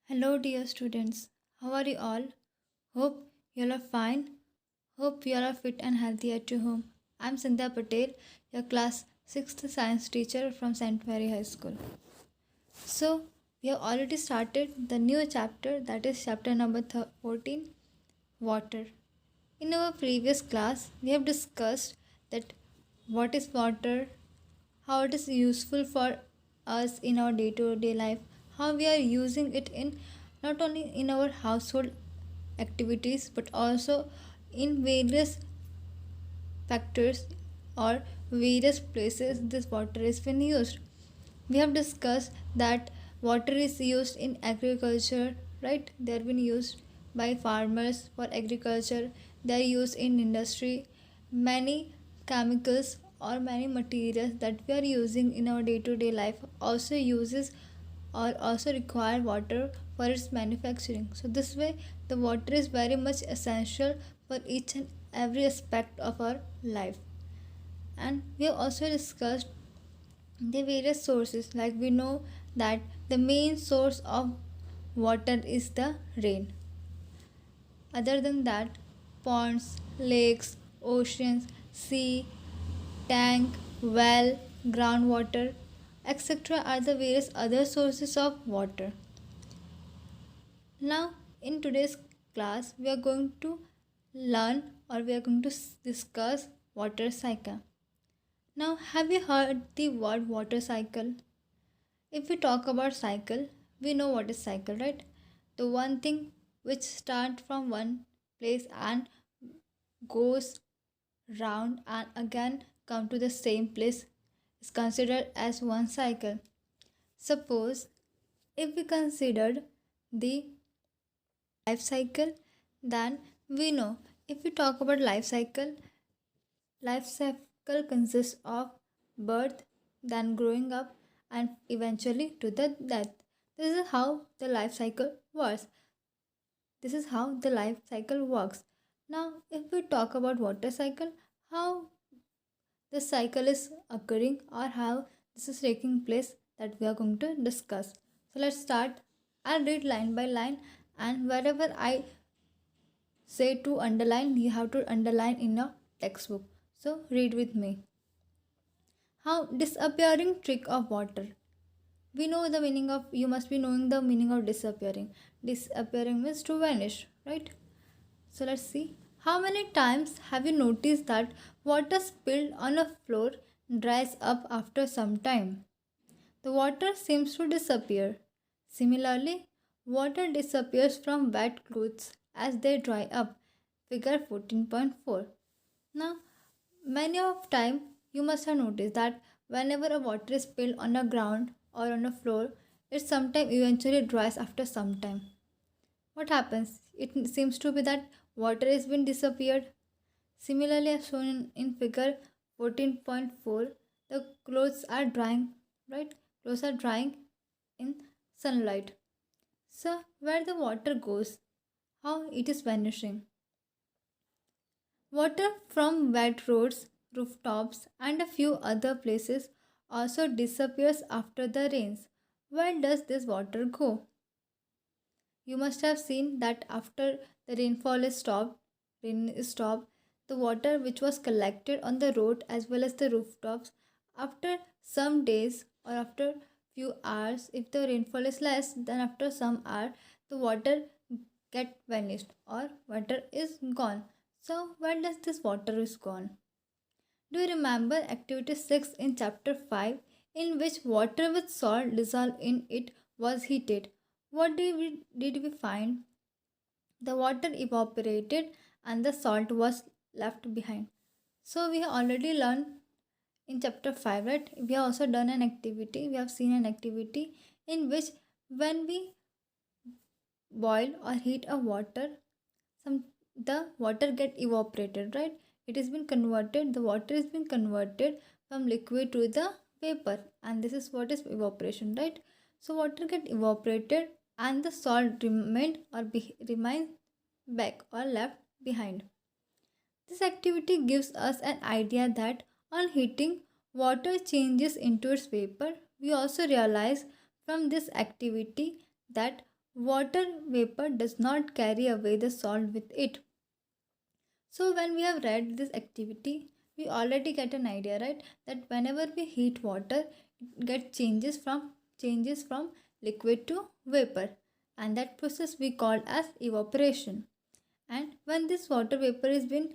Hello, dear students. How are you all? Hope you all are fine. Hope you all are fit and healthy at your home. I'm Sandhya Patel, your class 6th science teacher from St. Mary High School. So, we have already started the new chapter, that is chapter number 14, water. In our previous class, we have discussed that what is water, how it is useful for us in our day-to-day life, how we are using it in not only in our household activities but also in various factors or various places this water is being used. We have discussed that water is used in agriculture, right? They are being used by farmers for agriculture, they are used in industry. Many chemicals or many materials that we are using in our day-to-day life also uses or also require water for its manufacturing. So this way the water is very much essential for each and every aspect of our life. And we have also discussed the various sources, like we know that the main source of water is the rain. Other than that, ponds, lakes, oceans, sea, tank, well, groundwater, etc. are the various other sources of water. Now, in today's class, we are going to learn or we are going to discuss water cycle. Now, have you heard the word water cycle? If we talk about cycle, we know what is cycle, right? The one thing which starts from one place and goes round and again come to the same place is considered as one cycle. Suppose if we considered the life cycle, then we know if we talk about life cycle consists of birth, then growing up, and eventually to the death. This is how the life cycle works. This is how the life cycle works. Now, if we talk about water cycle, how the cycle is occurring or how this is taking place, that we are going to discuss. So let's start. I'll read line by line, and wherever I say to underline, you have to underline in your textbook. So read with me. How disappearing trick of water. We know the meaning of, you must be knowing the meaning of disappearing. Disappearing means to vanish, right? So let's see. How many times have you noticed that water spilled on a floor dries up after some time? The water seems to disappear. Similarly, water disappears from wet clothes as they dry up. Figure 14.4. Now, many of time you must have noticed that whenever a water is spilled on a ground or on a floor, it sometimes eventually dries after some time. What happens? It seems to be that water has been disappeared. Similarly, as shown in figure 14.4, the clothes are drying, right? Clothes are drying in sunlight. So, where the water goes, how it is vanishing. Water from wet roads, rooftops, and a few other places also disappears after the rains. Where does this water go? You must have seen that after the rain is stopped, the water which was collected on the road as well as the rooftops, after some days or after few hours, if the rainfall is less, then after some hour, the water get vanished or water is gone. So where does this water is gone? Do you remember activity 6 in chapter 5, in which water with salt dissolved in it was heated? What did we find? The water evaporated and the salt was left behind. So we have already learned in chapter 5, right? We have also done an activity. We have seen an activity in which when we boil or heat a water, the water get evaporated, right? It has been converted, the water has been converted from liquid to the vapor, and this is what is evaporation, right? So water get evaporated and the salt remained or remains back or left behind. This activity gives us an idea that on heating, water changes into its vapor. We also realize from this activity that Water vapor does not carry away the salt with it. So when we have read this activity, we already get an idea, right? That whenever we heat water, it gets changes from liquid to vapor, and that process we call as evaporation. And when this water has been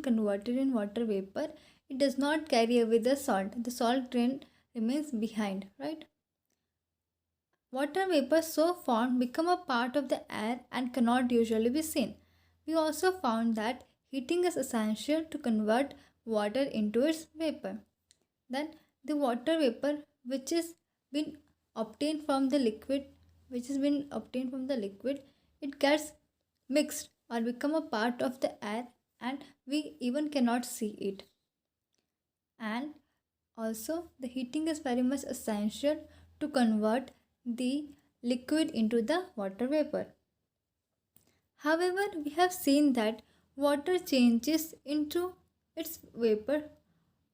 converted in water vapor, it does not carry away the salt. The salt remains behind, right? Water vapor so formed become a part of the air and cannot usually be seen. We also found that heating is essential to convert water into its vapor. Then the water vapor which is been obtained from the liquid it gets mixed or become a part of the air, and we even cannot see it. And also the heating is very much essential to convert the liquid into the water vapor. However, we have seen that water changes into its vapor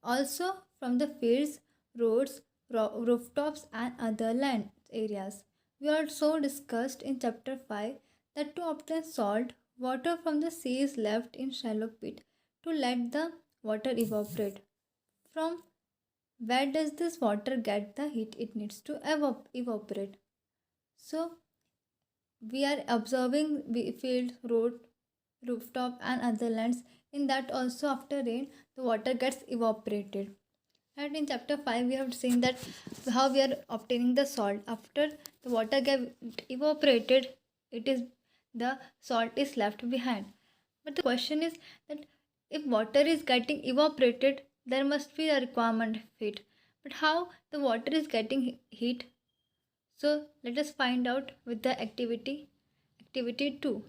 also from the fields, roads, rooftops, and other land areas. We also discussed in chapter 5 that to obtain salt, water from the sea is left in shallow pit to let the water evaporate. From where does this water get the heat it needs to evaporate? So, we are observing fields, road, rooftop, and other lands. In that also, after rain, the water gets evaporated. And in chapter 5, we have seen that how we are obtaining the salt. After the water get evaporated, it is the salt is left behind. But the question is that if water is getting evaporated, there must be a requirement of heat. But how the water is getting heat? So let us find out with the activity. Activity 2.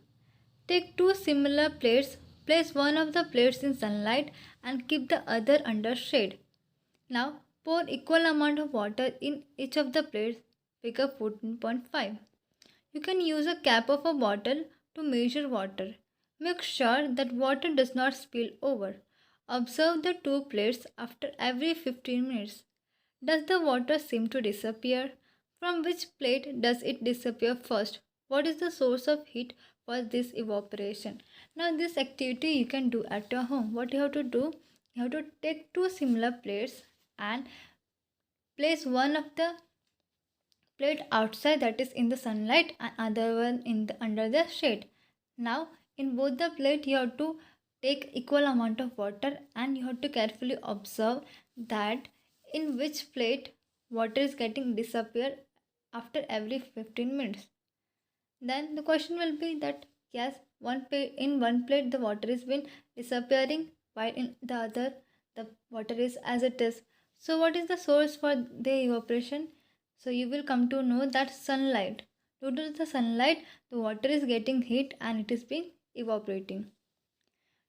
Take two similar plates, place one of the plates in sunlight and keep the other under shade. Now pour equal amount of water in each of the plates, figure 14.5. You can use a cap of a bottle to measure water. Make sure that water does not spill over. Observe the two plates after every 15 minutes. Does the water seem to disappear? From which plate does it disappear first? What is the source of heat for this evaporation? Now, this activity you can do at your home. What you have to do? You have to take two similar plates and place one of the plate outside, that is in the sunlight, and other one in the under the shade. Now, in both the plate you have to take equal amount of water, and you have to carefully observe that in which plate water is getting disappear after every 15 minutes. Then the question will be that yes, one plate the water is been disappearing, while in the other the water is as it is. So what is the source for the evaporation? So you will come to know that sunlight. Due to the sunlight, the water is getting heat and it is being evaporating.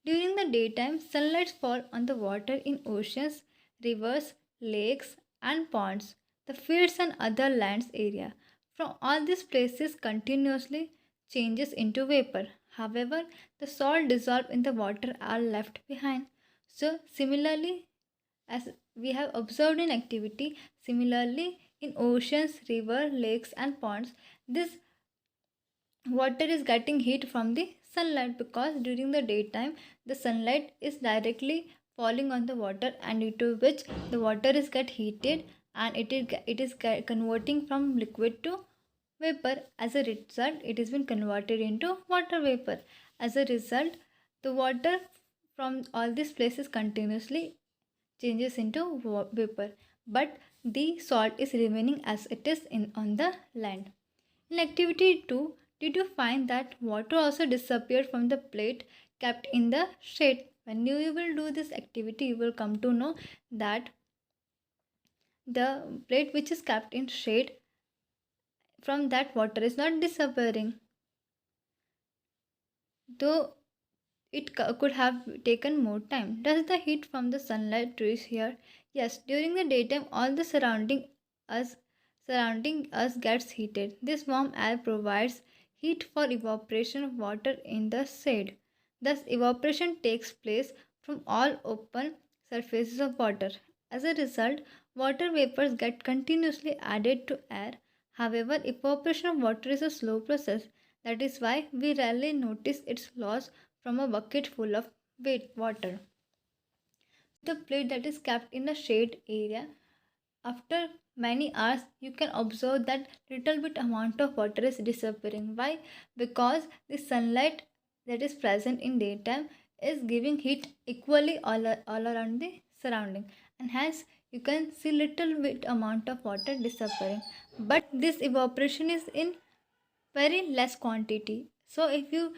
During the daytime, sunlight falls on the water in oceans, rivers, lakes, and ponds, the fields and other lands area. From all these places continuously changes into vapor. However, the salt dissolved in the water are left behind. So similarly, as we have observed in activity, similarly in oceans, river, lakes, and ponds, this water is getting heat from the sunlight, because during the daytime the sunlight is directly falling on the water, and due to which the water is get heated, and it is converting from liquid to vapor. As a result, it has been converted into water vapor. As a result, the water from all these places continuously changes into vapor, but the salt is remaining as it is in on the land. In activity 2, did you find that water also disappeared from the plate kept in the shade? When you will do this activity, you will come to know that the plate which is kept in shade, from that water is not disappearing, though it could have taken more time. Does the heat from the sunlight reach here? Yes, during the daytime all the us surrounding us gets heated. This warm air provides heat for evaporation of water in the shade. Thus evaporation takes place from all open surfaces of water. As a result, water vapors get continuously added to air. However, evaporation of water is a slow process. That is why we rarely notice its loss from a bucket full of wet water. The plate that is kept in a shade area, after many hours you can observe that little bit amount of water is disappearing. Why? Because the sunlight that is present in daytime is giving heat equally all around the surrounding, and hence you can see little bit amount of water disappearing. But this evaporation is in very less quantity. So if you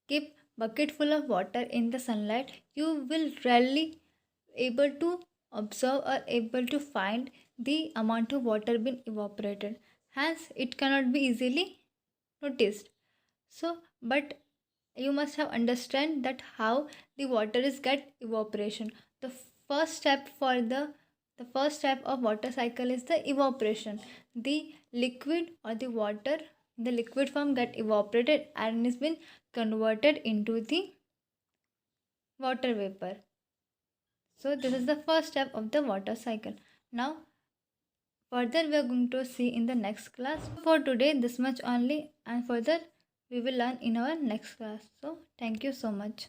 keep bucket full of water in the sunlight, you will rarely able to observe or able to find the amount of water being evaporated. Hence it cannot be easily noticed. So but you must have understand that how the water is get evaporation. The first step for the first step of water cycle is the evaporation. The liquid or the water, the liquid form get evaporated and is been converted into the water vapor. So this is the first step of the water cycle. Now further we are going to see in the next class. For today this much only, and further we will learn in our next class. So thank you so much.